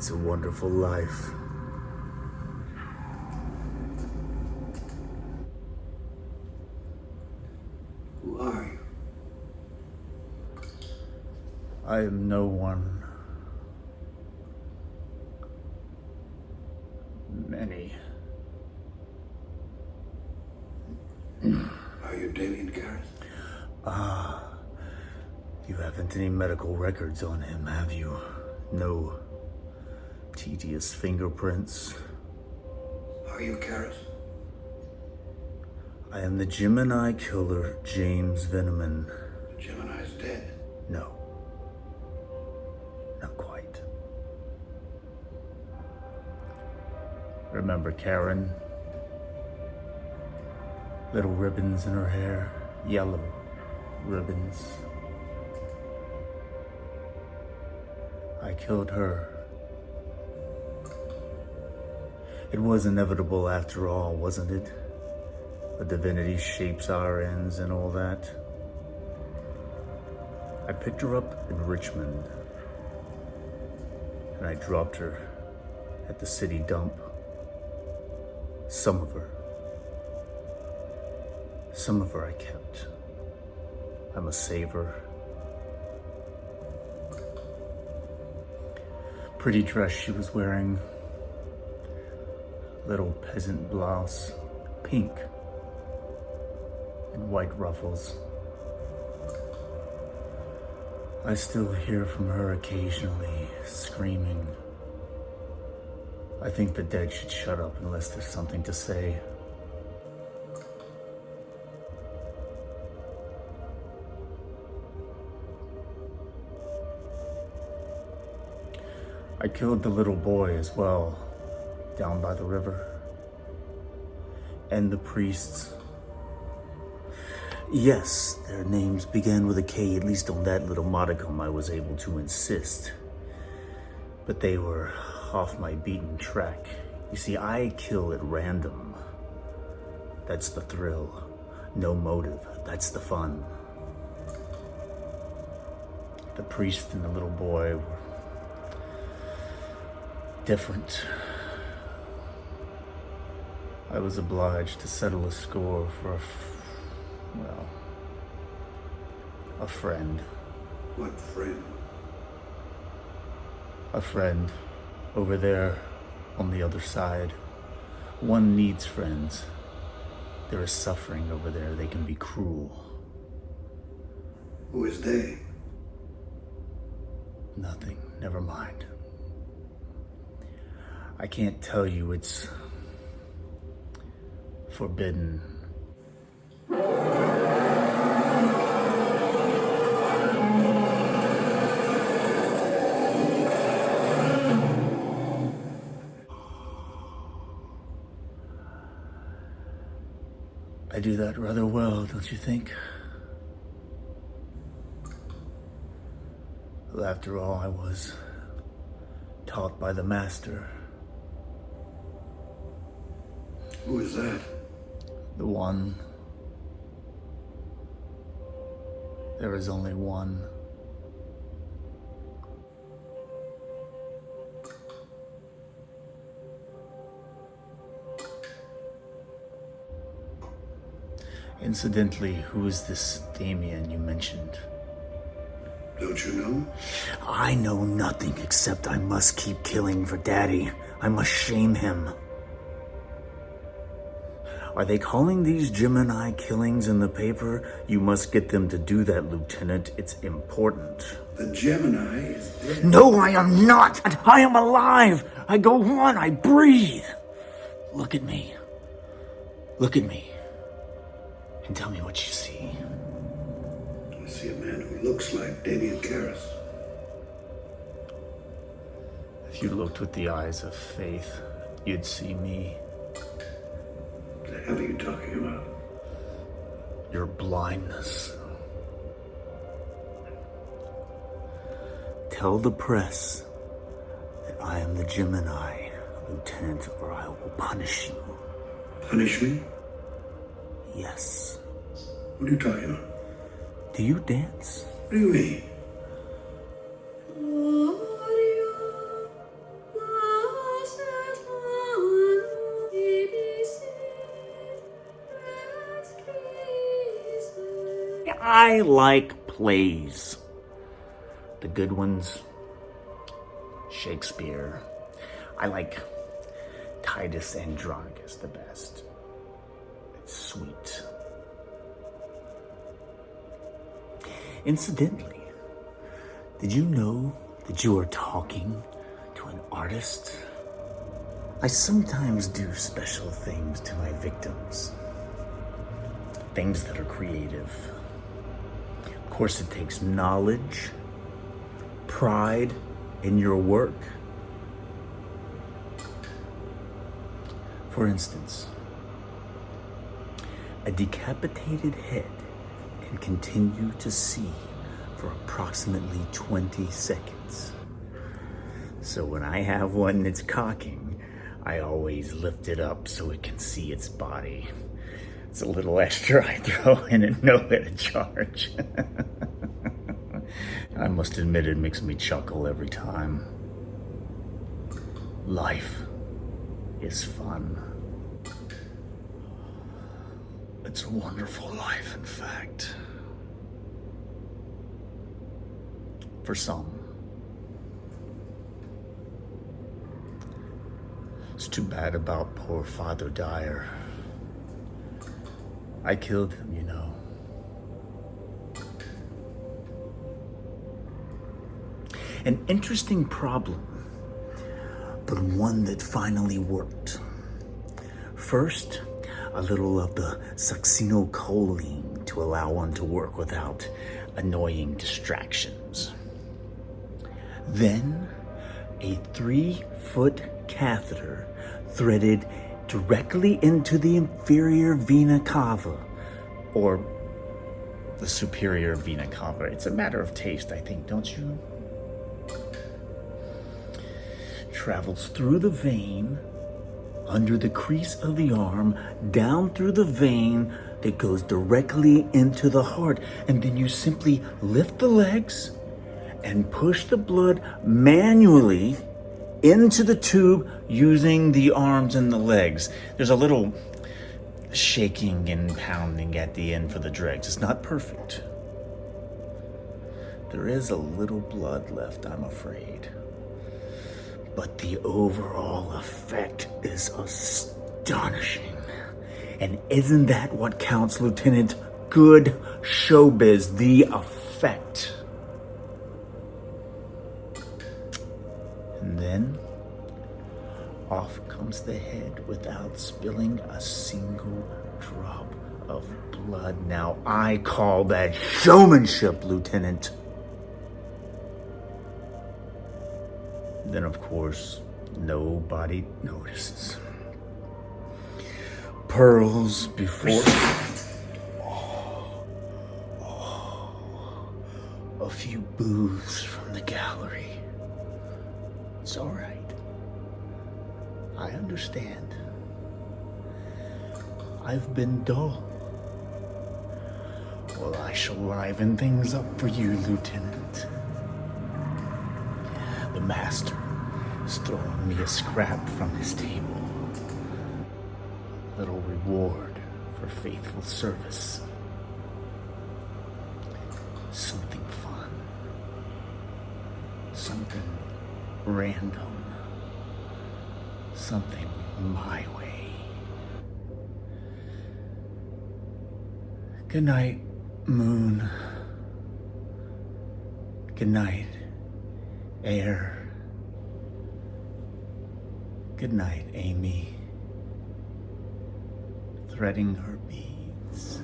It's a wonderful life. Who are you? I am no one. Many. Are you Damien Garrett? You haven't any medical records on him, have you? No tedious fingerprints. Are you Garrett? I am the Gemini killer, James Veneman. The Gemini's dead. No. Not quite. Remember Karen? Little ribbons in her hair. Yellow ribbons. I killed her. It was inevitable after all, wasn't it? The divinity shapes our ends and all that. I picked her up in Richmond, and I dropped her at the city dump. Some of her I kept. I'm a saver. Pretty dress she was wearing. Little peasant blouse, pink, and white ruffles. I still hear from her occasionally, screaming. I think the dead should shut up unless there's something to say. I killed the little boy as well, down by the river. And the priests. Yes, their names began with a K, at least on that little modicum I was able to insist. But they were off my beaten track. You see, I kill at random. That's the thrill. No motive, that's the fun. The priest and the little boy were different. I was obliged to settle a score for a friend. What friend? A friend over there on the other side. One needs friends. There is suffering over there. They can be cruel. Who is they? Nothing. Never mind. I can't tell you, it's forbidden. I do that rather well, don't you think? Well, after all, I was taught by the master. Who is that? The one. There is only one. Incidentally, who is this Damien you mentioned? Don't you know? I know nothing except I must keep killing for Daddy. I must shame him. Are they calling these Gemini killings in the paper? You must get them to do that, Lieutenant. It's important. The Gemini is dead. No, I am not! I am alive! I go on, I breathe! Look at me. Look at me. And tell me what you see. I see a man who looks like Damien Garrett. If you looked with the eyes of faith, you'd see me. What the hell are you talking about? Your blindness. Tell the press that I am the Gemini, Lieutenant, or I will punish you. Punish me? Yes. What are you talking about? Do you dance? What do you mean? I like plays. The good ones, Shakespeare. I like Titus Andronicus the best. It's sweet. Incidentally, did you know that you are talking to an artist? I sometimes do special things to my victims. Things that are creative. Of course, it takes knowledge, pride in your work. For instance, a decapitated head can continue to see for approximately 20 seconds. So when I have one that's cocking, I always lift it up so it can see its body. It's a little extra I throw in at no extra charge. I must admit it makes me chuckle every time. Life is fun. It's a wonderful life, in fact. For some. It's too bad about poor Father Dyer. I killed him, you know. An interesting problem, but one that finally worked. First, a little of the succinylcholine to allow one to work without annoying distractions. Then, a 3-foot catheter threaded directly into the inferior vena cava, or the superior vena cava. It's a matter of taste, I think, don't you? Travels through the vein, under the crease of the arm, down through the vein that goes directly into the heart. And then you simply lift the legs and push the blood manually into the tube using the arms and the legs. There's a little shaking and pounding at the end for the dregs. It's not perfect. There is a little blood left, I'm afraid. But the overall effect is astonishing. And isn't that what counts, Lieutenant? Good showbiz, the effect. And then, off comes the head without spilling a single drop of blood. Now, I call that showmanship, Lieutenant. Then, of course, nobody notices. Pearls before... A few boos from the gallery. It's all right. I understand. I've been dull. Well, I shall liven things up for you, Lieutenant. The master is throwing me a scrap from his table. Little reward for faithful service. Something fun. Something random. Something my way. Good night, moon. Good night, air. Good night, Amy. Threading her beads.